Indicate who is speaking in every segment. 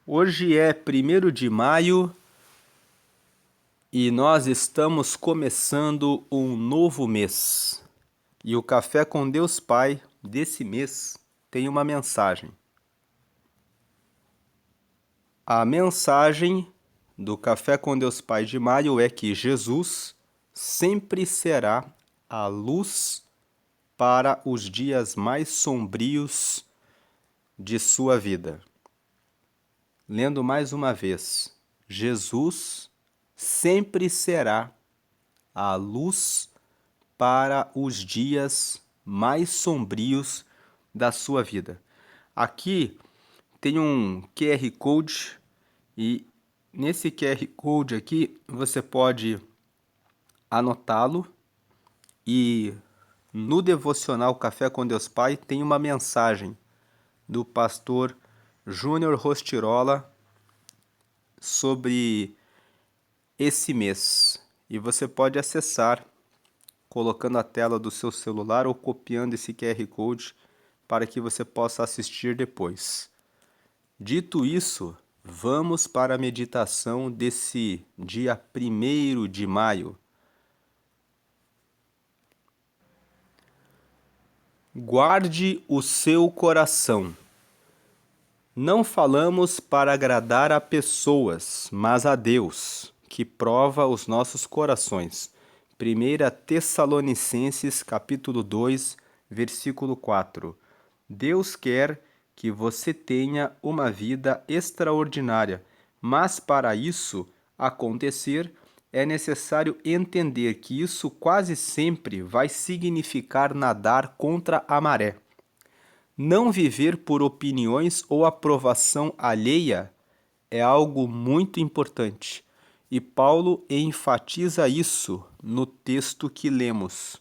Speaker 1: Hoje é 1º de maio e nós estamos começando um novo mês. E o Café com Deus Pai desse mês tem uma mensagem. A mensagem do Café com Deus Pai de maio é que Jesus sempre será a luz para os dias mais sombrios de sua vida. Lendo mais uma vez, Jesus sempre será a luz para os dias mais sombrios da sua vida. Aqui tem um QR Code e nesse QR Code aqui você pode anotá-lo e no devocional Café com Deus Pai tem uma mensagem do pastor Júnior Rostirola sobre esse mês. E você pode acessar colocando a tela do seu celular ou copiando esse QR Code para que você possa assistir depois. Dito isso, vamos para a meditação desse dia 1º de maio. Guarde o seu coração. Não falamos para agradar a pessoas, mas a Deus, que prova os nossos corações. 1 Tessalonicenses, capítulo 2, versículo 4. Deus quer que você tenha uma vida extraordinária, mas para isso acontecer, é necessário entender que isso quase sempre vai significar nadar contra a maré. Não viver por opiniões ou aprovação alheia é algo muito importante, e Paulo enfatiza isso no texto que lemos.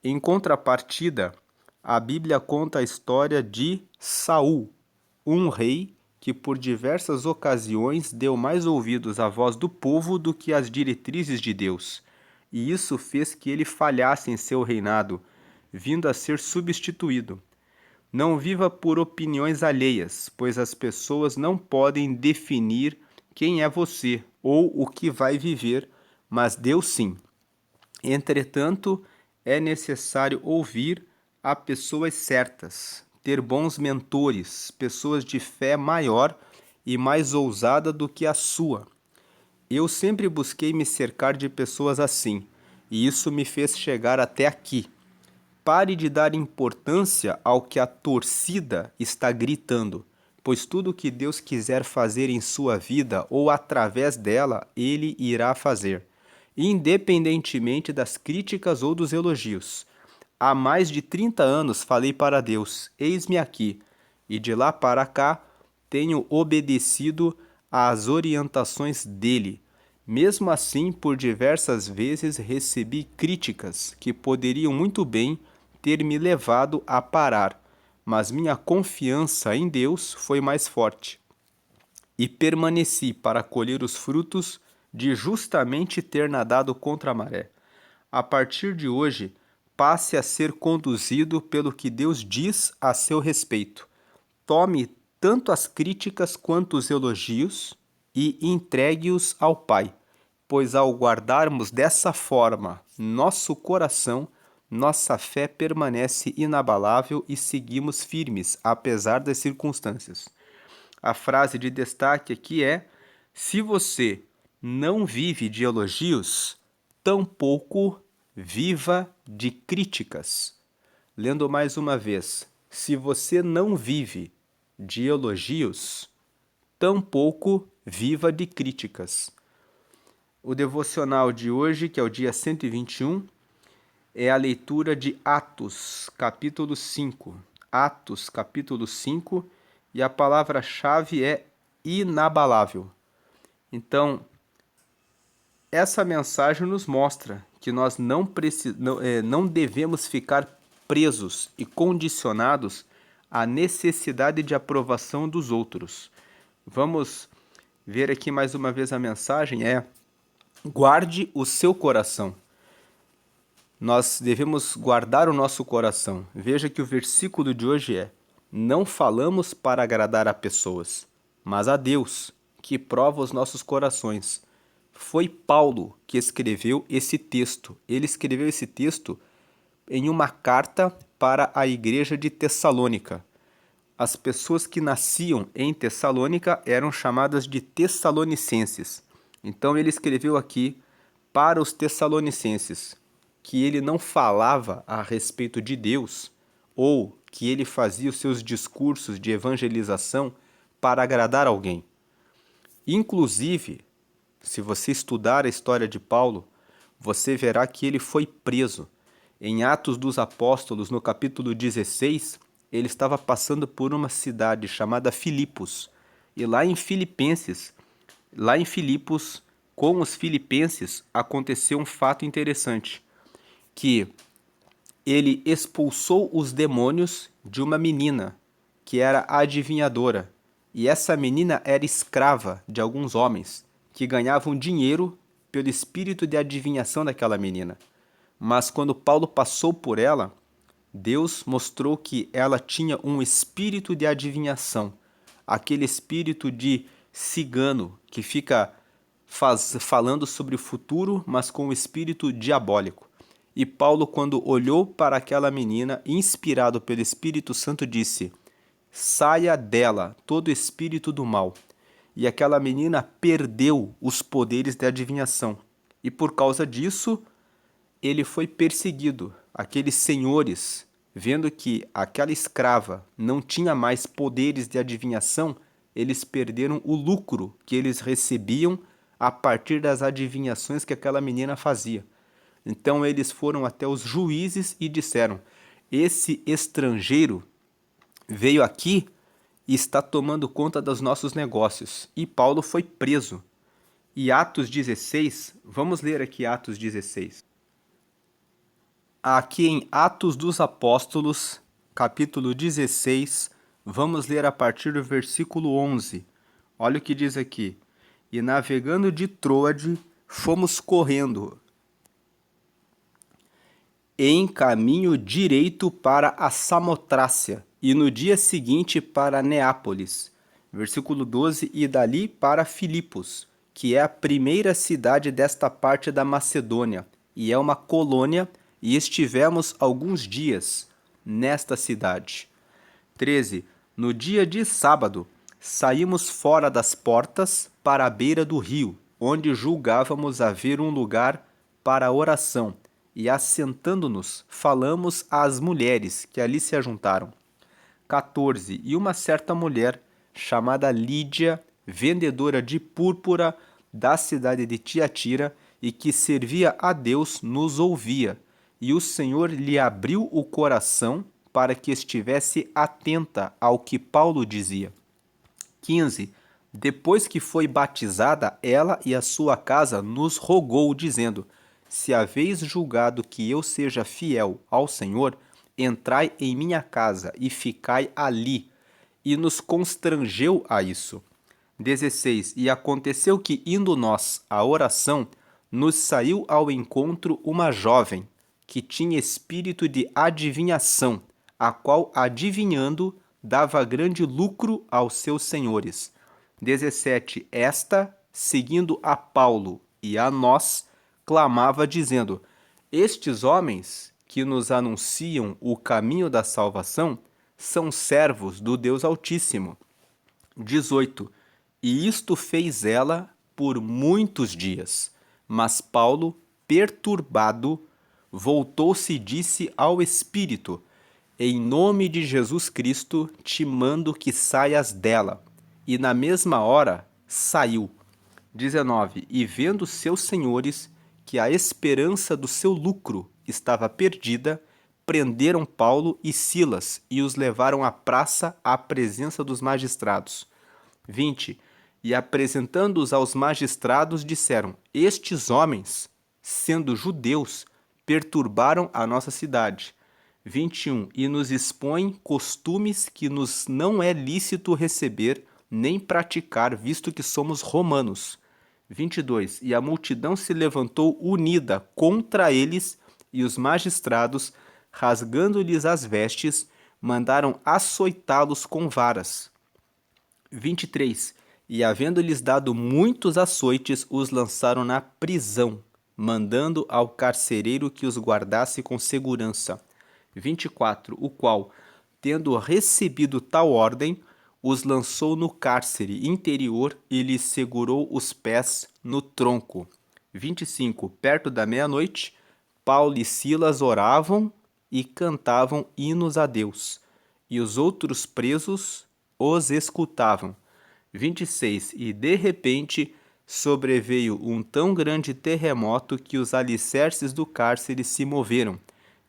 Speaker 1: Em contrapartida, a Bíblia conta a história de Saul, um rei que por diversas ocasiões deu mais ouvidos à voz do povo do que às diretrizes de Deus, e isso fez que ele falhasse em seu reinado, vindo a ser substituído. Não viva por opiniões alheias, pois as pessoas não podem definir quem é você ou o que vai viver, mas Deus sim. Entretanto, é necessário ouvir a pessoas certas, ter bons mentores, pessoas de fé maior e mais ousada do que a sua. Eu sempre busquei me cercar de pessoas assim, e isso me fez chegar até aqui. Pare de dar importância ao que a torcida está gritando, pois tudo o que Deus quiser fazer em sua vida ou através dela, Ele irá fazer, independentemente das críticas ou dos elogios. Há mais de 30 anos falei para Deus, eis-me aqui, e de lá para cá tenho obedecido às orientações dele. Mesmo assim, por diversas vezes recebi críticas que poderiam muito bem ter me levado a parar, mas minha confiança em Deus foi mais forte. E permaneci para colher os frutos de justamente ter nadado contra a maré. A partir de hoje, passe a ser conduzido pelo que Deus diz a seu respeito. Tome tanto as críticas quanto os elogios e entregue-os ao Pai, pois ao guardarmos dessa forma nosso coração, nossa fé permanece inabalável e seguimos firmes, apesar das circunstâncias. A frase de destaque aqui é: se você não vive de elogios, tampouco viva de críticas. Lendo mais uma vez: se você não vive de elogios, tampouco viva de críticas. O devocional de hoje, que é o dia 121, é a leitura de Atos, capítulo 5. Atos, capítulo 5, e a palavra-chave é inabalável. Então, essa mensagem nos mostra que nós não devemos ficar presos e condicionados à necessidade de aprovação dos outros. Vamos ver aqui mais uma vez a mensagem, guarde o seu coração. Nós devemos guardar o nosso coração. Veja que o versículo de hoje é: não falamos para agradar a pessoas, mas a Deus, que prova os nossos corações. Foi Paulo que escreveu esse texto. Ele escreveu esse texto em uma carta para a igreja de Tessalônica. As pessoas que nasciam em Tessalônica eram chamadas de tessalonicenses. Então ele escreveu aqui para os tessalonicenses que ele não falava a respeito de Deus ou que ele fazia os seus discursos de evangelização para agradar alguém. Inclusive, se você estudar a história de Paulo, você verá que ele foi preso. Em Atos dos Apóstolos, no capítulo 16, ele estava passando por uma cidade chamada Filipos. E lá em Filipos, com os filipenses, aconteceu um fato interessante, que ele expulsou os demônios de uma menina que era adivinhadora. E essa menina era escrava de alguns homens que ganhavam dinheiro pelo espírito de adivinhação daquela menina. Mas quando Paulo passou por ela, Deus mostrou que ela tinha um espírito de adivinhação, aquele espírito de cigano que fica falando sobre o futuro, mas com o espírito diabólico. E Paulo, quando olhou para aquela menina, inspirado pelo Espírito Santo, disse: saia dela todo espírito do mal. E aquela menina perdeu os poderes de adivinhação. E por causa disso, ele foi perseguido. Aqueles senhores, vendo que aquela escrava não tinha mais poderes de adivinhação, eles perderam o lucro que eles recebiam a partir das adivinhações que aquela menina fazia. Então eles foram até os juízes e disseram: esse estrangeiro veio aqui e está tomando conta dos nossos negócios. E Paulo foi preso. E Atos 16, vamos ler aqui Atos 16. Aqui em Atos dos Apóstolos, capítulo 16, vamos ler a partir do versículo 11. Olha o que diz aqui: e navegando de Troade, fomos correndo em caminho direito para a Samotrácia, e no dia seguinte para Neápolis. Versículo 12, e dali para Filipos, que é a primeira cidade desta parte da Macedônia, e é uma colônia, e estivemos alguns dias nesta cidade. 13. No dia de sábado, saímos fora das portas para a beira do rio, onde julgávamos haver um lugar para a oração, e assentando-nos, falamos às mulheres que ali se ajuntaram. 14. E uma certa mulher, chamada Lídia, vendedora de púrpura da cidade de Tiatira, e que servia a Deus, nos ouvia, e o Senhor lhe abriu o coração para que estivesse atenta ao que Paulo dizia. 15. Depois que foi batizada, ela e a sua casa nos rogou, dizendo: se haveis julgado que eu seja fiel ao Senhor, entrai em minha casa e ficai ali. E nos constrangeu a isso. 16. E aconteceu que, indo nós à oração, nos saiu ao encontro uma jovem, que tinha espírito de adivinhação, a qual, adivinhando, dava grande lucro aos seus senhores. 17. Esta, seguindo a Paulo e a nós, clamava, dizendo: estes homens que nos anunciam o caminho da salvação são servos do Deus Altíssimo. 18. E isto fez ela por muitos dias. Mas Paulo, perturbado, voltou-se e disse ao Espírito: em nome de Jesus Cristo te mando que saias dela. E na mesma hora saiu. 19. E vendo seus senhores que a esperança do seu lucro estava perdida, prenderam Paulo e Silas e os levaram à praça à presença dos magistrados. 20. E apresentando-os aos magistrados, disseram: estes homens, sendo judeus, perturbaram a nossa cidade. 21. E nos expõem costumes que nos não é lícito receber nem praticar, visto que somos romanos. 22. E a multidão se levantou unida contra eles, e os magistrados, rasgando-lhes as vestes, mandaram açoitá-los com varas. 23. E havendo-lhes dado muitos açoites, os lançaram na prisão, mandando ao carcereiro que os guardasse com segurança. 24. O qual, tendo recebido tal ordem, os lançou no cárcere interior e lhes segurou os pés no tronco. 25. Perto da meia-noite, Paulo e Silas oravam e cantavam hinos a Deus, e os outros presos os escutavam. 26. E de repente sobreveio um tão grande terremoto que os alicerces do cárcere se moveram,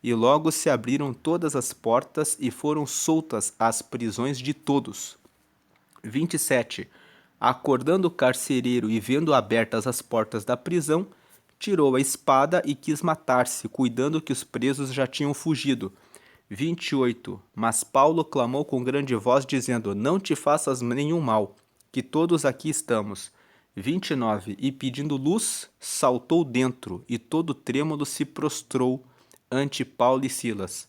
Speaker 1: e logo se abriram todas as portas e foram soltas as prisões de todos. 27. Acordando o carcereiro e vendo abertas as portas da prisão, tirou a espada e quis matar-se, cuidando que os presos já tinham fugido. 28. Mas Paulo clamou com grande voz, dizendo: Não te faças nenhum mal, que todos aqui estamos. 29. E pedindo luz, saltou dentro, e todo trêmulo se prostrou ante Paulo e Silas.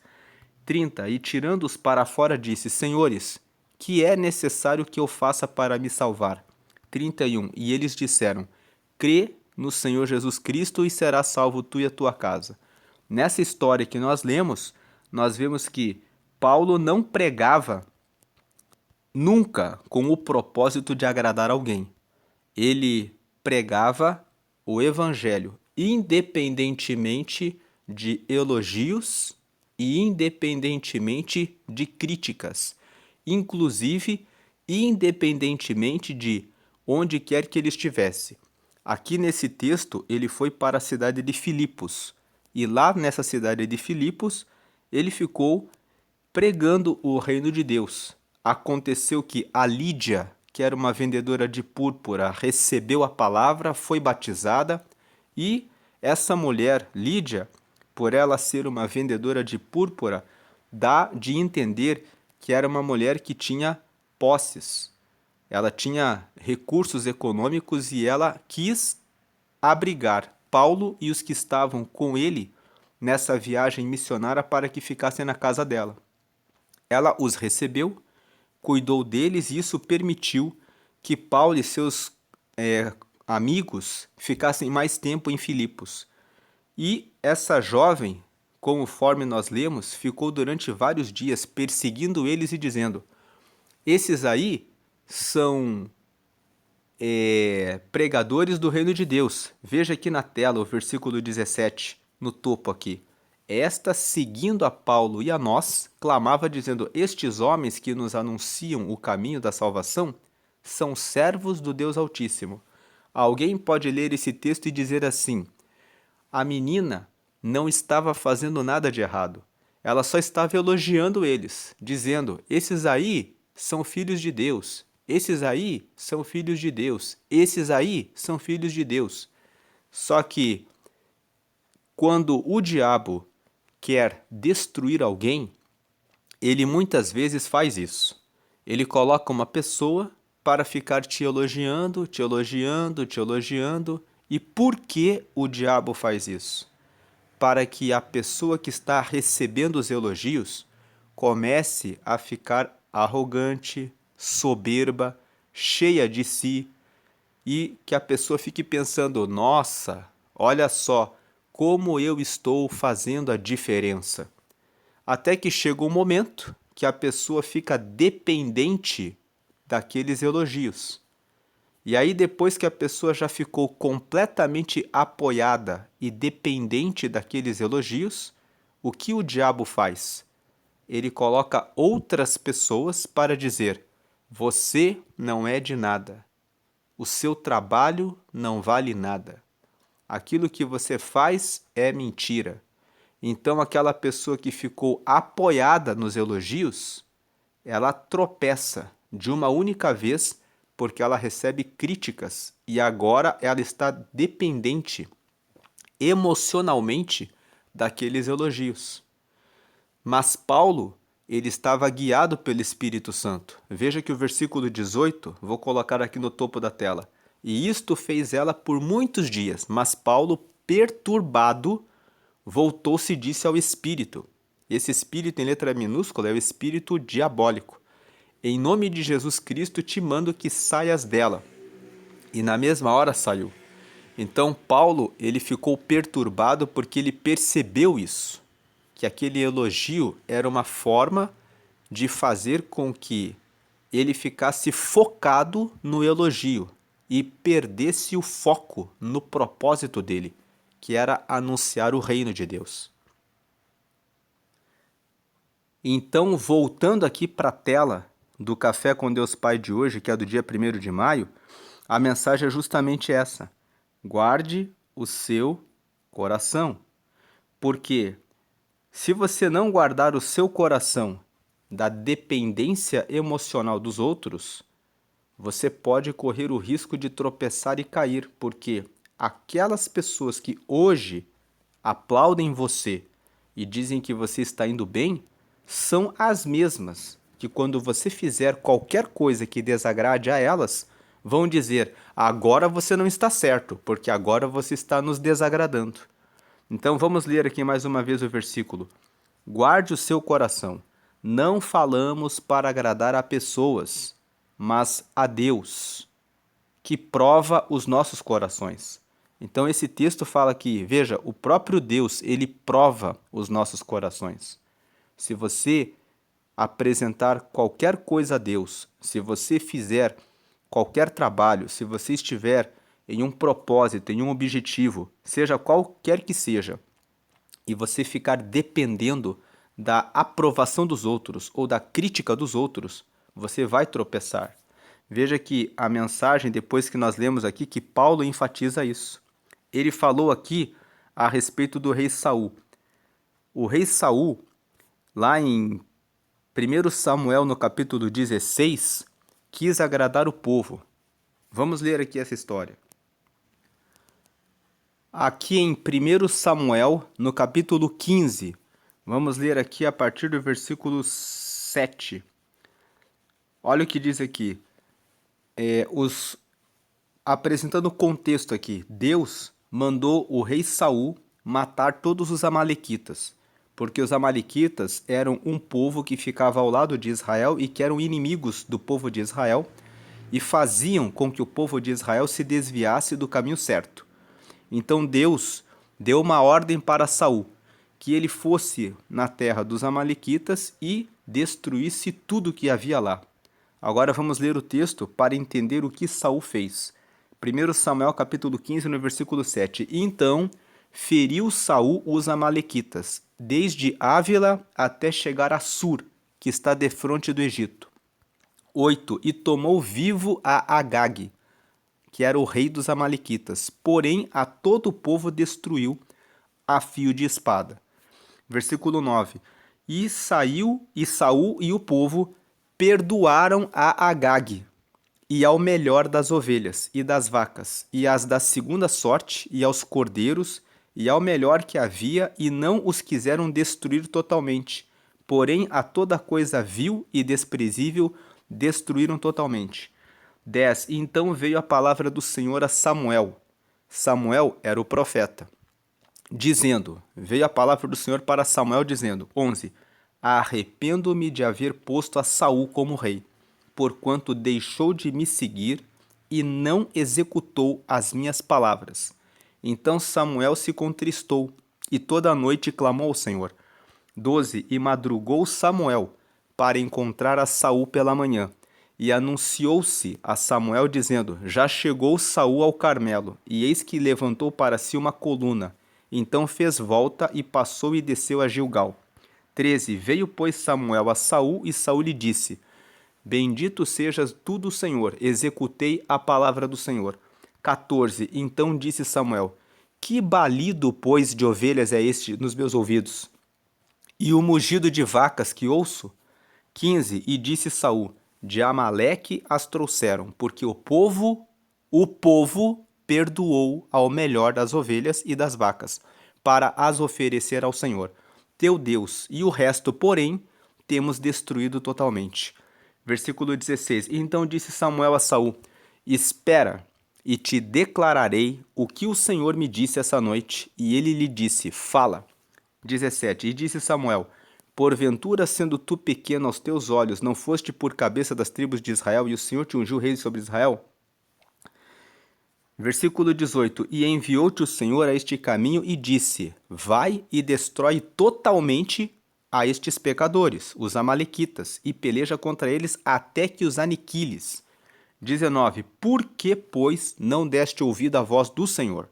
Speaker 1: 30. E tirando-os para fora, disse: Senhores, que é necessário que eu faça para me salvar? 31. E eles disseram: Crê no Senhor Jesus Cristo e serás salvo tu e a tua casa. Nessa história que nós lemos, nós vemos que Paulo não pregava nunca com o propósito de agradar alguém. Ele pregava o evangelho independentemente de elogios e independentemente de críticas, inclusive independentemente de onde quer que ele estivesse. Aqui nesse texto, ele foi para a cidade de Filipos, e lá nessa cidade de Filipos, ele ficou pregando o reino de Deus. Aconteceu que a Lídia, que era uma vendedora de púrpura, recebeu a palavra, foi batizada, e essa mulher, Lídia, por ela ser uma vendedora de púrpura, dá de entender que era uma mulher que tinha posses. Ela tinha recursos econômicos e ela quis abrigar Paulo e os que estavam com ele nessa viagem missionária para que ficassem na casa dela. Ela os recebeu, cuidou deles e isso permitiu que Paulo e seus amigos ficassem mais tempo em Filipos. E essa jovem, conforme nós lemos, ficou durante vários dias perseguindo eles e dizendo: esses aí são pregadores do reino de Deus. Veja aqui na tela o versículo 17, no topo aqui. Esta, seguindo a Paulo e a nós, clamava dizendo: estes homens que nos anunciam o caminho da salvação são servos do Deus Altíssimo. Alguém pode ler esse texto e dizer assim: a menina não estava fazendo nada de errado. Ela só estava elogiando eles, dizendo: esses aí são filhos de Deus. Esses aí são filhos de Deus. Esses aí são filhos de Deus. Só que quando o diabo quer destruir alguém, ele muitas vezes faz isso. Ele coloca uma pessoa para ficar te elogiando, te elogiando, te elogiando. E por que o diabo faz isso? Para que a pessoa que está recebendo os elogios comece a ficar arrogante, soberba, cheia de si, e que a pessoa fique pensando: nossa, olha só como eu estou fazendo a diferença. Até que chega um momento que a pessoa fica dependente daqueles elogios. E aí, depois que a pessoa já ficou completamente apoiada e dependente daqueles elogios, o que o diabo faz? Ele coloca outras pessoas para dizer: você não é de nada. O seu trabalho não vale nada. Aquilo que você faz é mentira. Então, aquela pessoa que ficou apoiada nos elogios, ela tropeça de uma única vez porque ela recebe críticas e agora ela está dependente emocionalmente daqueles elogios. Mas Paulo, ele estava guiado pelo Espírito Santo. Veja que o versículo 18, vou colocar aqui no topo da tela. E isto fez ela por muitos dias, mas Paulo, perturbado, voltou-se e disse ao Espírito. Esse Espírito em letra minúscula é o Espírito diabólico. Em nome de Jesus Cristo te mando que saias dela. E na mesma hora saiu. Então Paulo, ele ficou perturbado porque ele percebeu isso, que aquele elogio era uma forma de fazer com que ele ficasse focado no elogio e perdesse o foco no propósito dele, que era anunciar o reino de Deus. Então, voltando aqui para a tela do Café com Deus Pai de hoje, que é do dia 1º de maio, a mensagem é justamente essa: guarde o seu coração. Porque se você não guardar o seu coração da dependência emocional dos outros, você pode correr o risco de tropeçar e cair, porque aquelas pessoas que hoje aplaudem você e dizem que você está indo bem, são as mesmas que quando você fizer qualquer coisa que desagrade a elas, vão dizer: agora você não está certo, porque agora você está nos desagradando. Então vamos ler aqui mais uma vez o versículo. Guarde o seu coração. Não falamos para agradar a pessoas, mas a Deus, que prova os nossos corações. Então esse texto fala que, veja, o próprio Deus, ele prova os nossos corações. Se você apresentar qualquer coisa a Deus, se você fizer qualquer trabalho, se você estiver em um propósito, em um objetivo, seja qualquer que seja, e você ficar dependendo da aprovação dos outros ou da crítica dos outros, você vai tropeçar. Veja que a mensagem, depois que nós lemos aqui, que Paulo enfatiza isso. Ele falou aqui a respeito do rei Saul. O rei Saul, lá em 1 Samuel, no capítulo 16, quis agradar o povo. Vamos ler aqui essa história. Aqui em 1 Samuel, no capítulo 15, vamos ler aqui a partir do versículo 7. Olha o que diz aqui. Apresentando o contexto aqui, Deus mandou o rei Saul matar todos os amalequitas, porque os amalequitas eram um povo que ficava ao lado de Israel e que eram inimigos do povo de Israel e faziam com que o povo de Israel se desviasse do caminho certo. Então Deus deu uma ordem para Saul, que ele fosse na terra dos amalequitas e destruísse tudo que havia lá. Agora vamos ler o texto para entender o que Saul fez. 1 Samuel capítulo 15, no versículo 7. Então feriu Saul os amalequitas, desde Ávila até chegar a Sur, que está defronte do Egito. 8. E tomou vivo a Agag, que era o rei dos amalequitas, porém a todo o povo destruiu a fio de espada. Versículo 9. E Saul e o povo perdoaram a Agag, e ao melhor das ovelhas e das vacas, e as da segunda sorte, e aos cordeiros, e ao melhor que havia, e não os quiseram destruir totalmente. Porém, a toda coisa vil e desprezível destruíram totalmente. 10. Então veio a palavra do Senhor a Samuel. Samuel era o profeta. Dizendo, veio a palavra do Senhor para Samuel, dizendo, 11. Arrependo-me de haver posto a Saul como rei, porquanto deixou de me seguir e não executou as minhas palavras. Então Samuel se contristou e toda a noite clamou ao Senhor. 12. E madrugou Samuel para encontrar a Saul pela manhã. E anunciou-se a Samuel, dizendo, já chegou Saul ao Carmelo, e eis que levantou para si uma coluna. Então fez volta e passou e desceu a Gilgal. 13. Veio, pois, Samuel a Saul, e Saul lhe disse, bendito sejas tu do Senhor, executei a palavra do Senhor. 14. Então disse Samuel, que balido, pois, de ovelhas é este nos meus ouvidos? E o mugido de vacas que ouço? 15. E disse Saul, de Amaleque as trouxeram, porque o povo perdoou ao melhor das ovelhas e das vacas, para as oferecer ao Senhor, teu Deus, e o resto, porém, temos destruído totalmente. Versículo 16. Então disse Samuel a Saul, espera, e te declararei o que o Senhor me disse essa noite. E ele lhe disse, fala. 17. E disse Samuel, Porventura, sendo tu pequeno aos teus olhos, não foste por cabeça das tribos de Israel, e o Senhor te ungiu rei sobre Israel? Versículo 18: E enviou-te o Senhor a este caminho e disse: Vai e destrói totalmente a estes pecadores, os amalequitas, e peleja contra eles até que os aniquiles. 19: Por que, pois, não deste ouvido à voz do Senhor?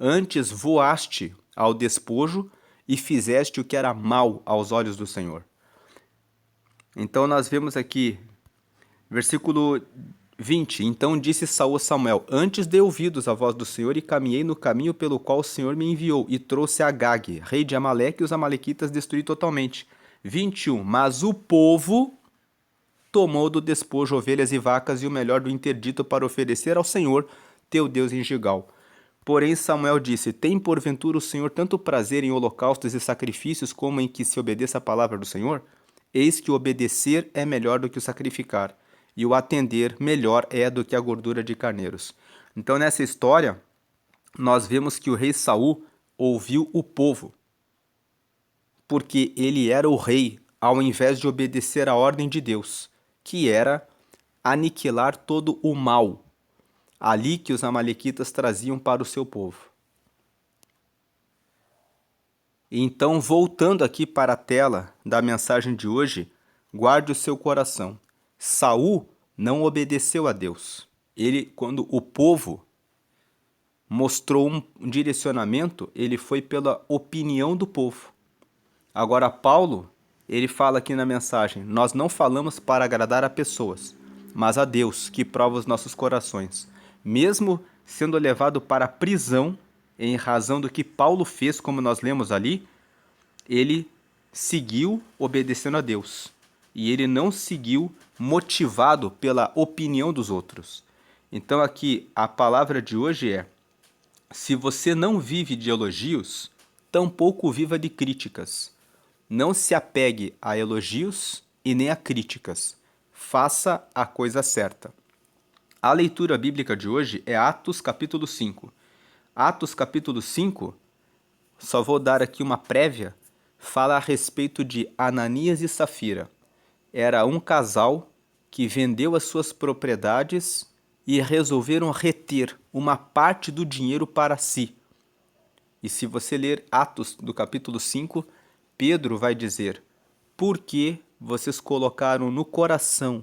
Speaker 1: Antes voaste ao despojo e fizeste o que era mal aos olhos do Senhor. Então nós vemos aqui, versículo 20. Então disse Saul a Samuel: Antes dei ouvidos à voz do Senhor e caminhei no caminho pelo qual o Senhor me enviou, e trouxe Agag, rei de Amaleque, e os amalequitas destruí totalmente. 21. Mas o povo tomou do despojo ovelhas e vacas e o melhor do interdito para oferecer ao Senhor, teu Deus, em Gilgal. Porém Samuel disse: Tem porventura o Senhor tanto prazer em holocaustos e sacrifícios como em que se obedeça a palavra do Senhor? Eis que o obedecer é melhor do que o sacrificar, e o atender melhor é do que a gordura de carneiros. Então nessa história, nós vemos que o rei Saul ouviu o povo, porque ele era o rei, ao invés de obedecer à ordem de Deus, que era aniquilar todo o mal, ali que os amalequitas traziam para o seu povo. Então, voltando aqui para a tela da mensagem de hoje, guarde o seu coração. Saul não obedeceu a Deus. Ele, quando o povo mostrou um direcionamento, ele foi pela opinião do povo. Agora, Paulo, ele fala aqui na mensagem: nós não falamos para agradar a pessoas, mas a Deus, que prova os nossos corações. Mesmo sendo levado para a prisão, em razão do que Paulo fez, como nós lemos ali, ele seguiu obedecendo a Deus. E ele não seguiu motivado pela opinião dos outros. Então aqui, a palavra de hoje é: se você não vive de elogios, tampouco viva de críticas. Não se apegue a elogios e nem a críticas. Faça a coisa certa. A leitura bíblica de hoje é Atos capítulo 5. Atos capítulo 5, só vou dar aqui uma prévia, fala a respeito de Ananias e Safira. Era um casal que vendeu as suas propriedades e resolveram reter uma parte do dinheiro para si. E se você ler Atos do capítulo 5, Pedro vai dizer: por que vocês colocaram no coração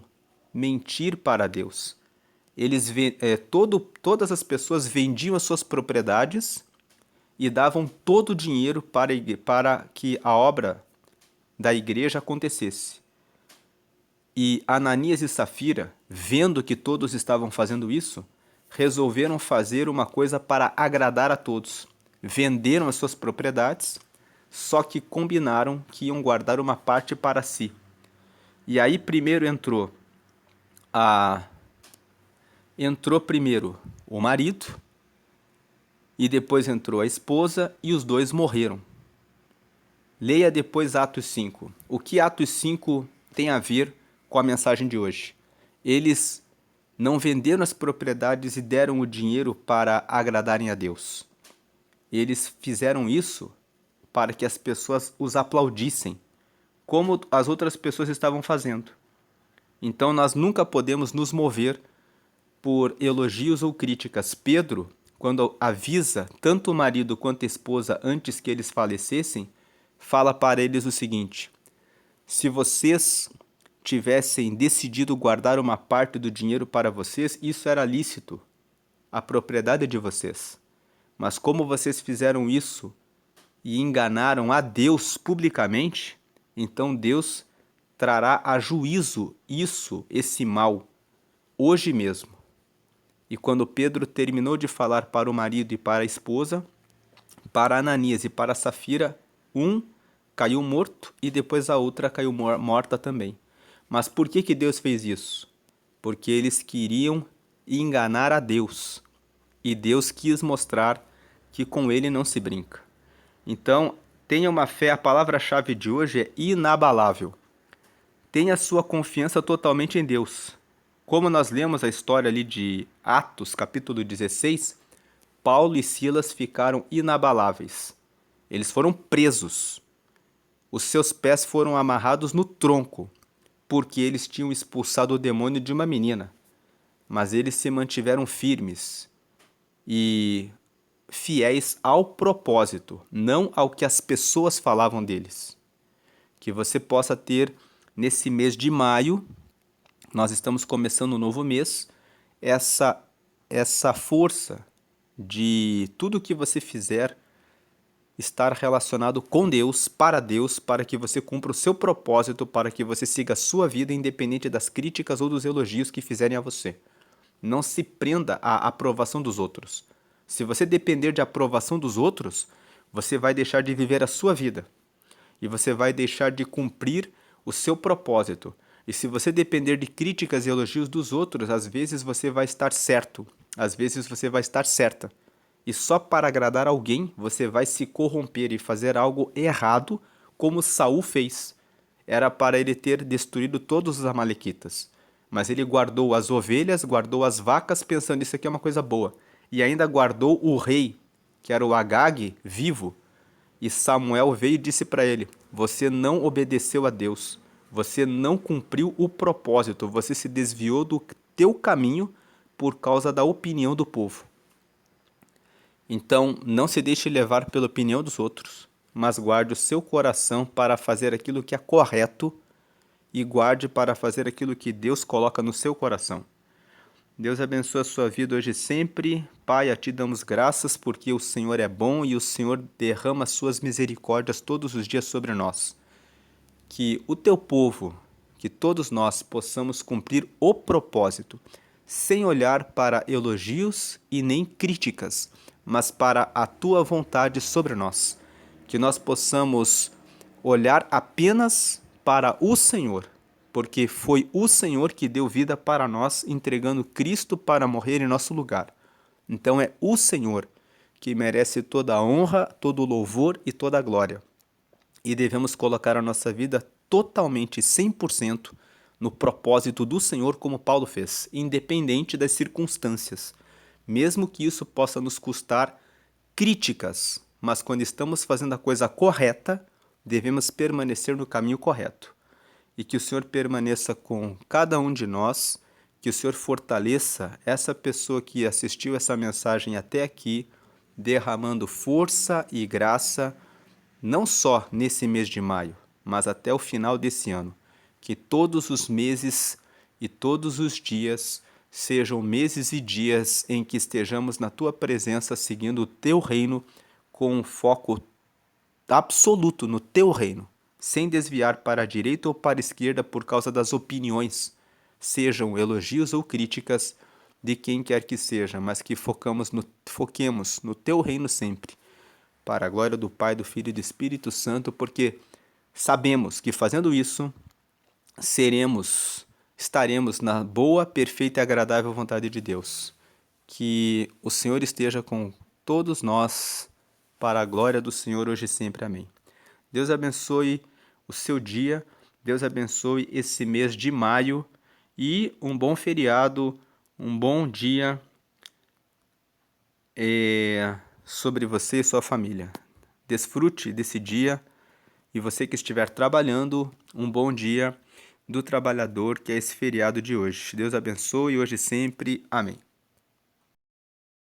Speaker 1: mentir para Deus? Todas as pessoas vendiam as suas propriedades e davam todo o dinheiro para que a obra da igreja acontecesse. E Ananias e Safira, vendo que todos estavam fazendo isso, resolveram fazer uma coisa para agradar a todos. Venderam as suas propriedades, só que combinaram que iam guardar uma parte para si. E aí primeiro entrou o marido, e depois entrou a esposa, e os dois morreram. Leia depois Atos 5. O que Atos 5 tem a ver com a mensagem de hoje? Eles não venderam as propriedades e deram o dinheiro para agradarem a Deus. Eles fizeram isso para que as pessoas os aplaudissem, como as outras pessoas estavam fazendo. Então nós nunca podemos nos mover por elogios ou críticas. Pedro, quando avisa tanto o marido quanto a esposa antes que eles falecessem, fala para eles o seguinte: se vocês tivessem decidido guardar uma parte do dinheiro para vocês, isso era lícito, a propriedade é de vocês. Mas como vocês fizeram isso e enganaram a Deus publicamente, então Deus trará a juízo esse mal, hoje mesmo. E quando Pedro terminou de falar para o marido e para a esposa, para Ananias e para Safira, um caiu morto e depois a outra caiu morta também. Mas por que Deus fez isso? Porque eles queriam enganar a Deus. E Deus quis mostrar que com ele não se brinca. Então, tenha uma fé, a palavra-chave de hoje é inabalável. Tenha sua confiança totalmente em Deus. Como nós lemos a história ali de Atos, capítulo 16, Paulo e Silas ficaram inabaláveis. Eles foram presos. Os seus pés foram amarrados no tronco, porque eles tinham expulsado o demônio de uma menina. Mas eles se mantiveram firmes e fiéis ao propósito, não ao que as pessoas falavam deles. Que você possa ter, nesse mês de maio, nós estamos começando um novo mês, essa força de tudo que você fizer estar relacionado com Deus, para que você cumpra o seu propósito, para que você siga a sua vida independente das críticas ou dos elogios que fizerem a você. Não se prenda à aprovação dos outros. Se você depender de aprovação dos outros, você vai deixar de viver a sua vida. E você vai deixar de cumprir o seu propósito. E se você depender de críticas e elogios dos outros, às vezes você vai estar certo, às vezes você vai estar certa. E só para agradar alguém, você vai se corromper e fazer algo errado, como Saul fez. Era para ele ter destruído todos os amalequitas. Mas ele guardou as ovelhas, guardou as vacas, pensando isso aqui é uma coisa boa. E ainda guardou o rei, que era o Agag, vivo. E Samuel veio e disse para ele: você não obedeceu a Deus, você não cumpriu o propósito, você se desviou do teu caminho por causa da opinião do povo. Então, não se deixe levar pela opinião dos outros, mas guarde o seu coração para fazer aquilo que é correto e guarde para fazer aquilo que Deus coloca no seu coração. Deus abençoe a sua vida hoje e sempre. Pai, a ti damos graças porque o Senhor é bom e o Senhor derrama suas misericórdias todos os dias sobre nós. Que o teu povo, que todos nós possamos cumprir o propósito, sem olhar para elogios e nem críticas, mas para a tua vontade sobre nós. Que nós possamos olhar apenas para o Senhor, porque foi o Senhor que deu vida para nós, entregando Cristo para morrer em nosso lugar. Então é o Senhor que merece toda a honra, todo o louvor e toda a glória. E devemos colocar a nossa vida totalmente, 100%, no propósito do Senhor, como Paulo fez, independente das circunstâncias. Mesmo que isso possa nos custar críticas, mas quando estamos fazendo a coisa correta, devemos permanecer no caminho correto. E que o Senhor permaneça com cada um de nós, que o Senhor fortaleça essa pessoa que assistiu essa mensagem até aqui, derramando força e graça, não só nesse mês de maio, mas até o final desse ano. Que todos os meses e todos os dias sejam meses e dias em que estejamos na Tua presença, seguindo o Teu reino, com um foco absoluto no Teu reino, sem desviar para a direita ou para a esquerda por causa das opiniões, sejam elogios ou críticas de quem quer que seja, mas que foquemos no Teu reino sempre, para a glória do Pai, do Filho e do Espírito Santo, porque sabemos que fazendo isso, estaremos na boa, perfeita e agradável vontade de Deus. Que o Senhor esteja com todos nós, para a glória do Senhor hoje e sempre. Amém. Deus abençoe o seu dia, Deus abençoe esse mês de maio e um bom feriado, um bom dia sobre você e sua família. Desfrute desse dia e você que estiver trabalhando, um bom dia do trabalhador, que é esse feriado de hoje. Deus abençoe hoje e sempre. Amém.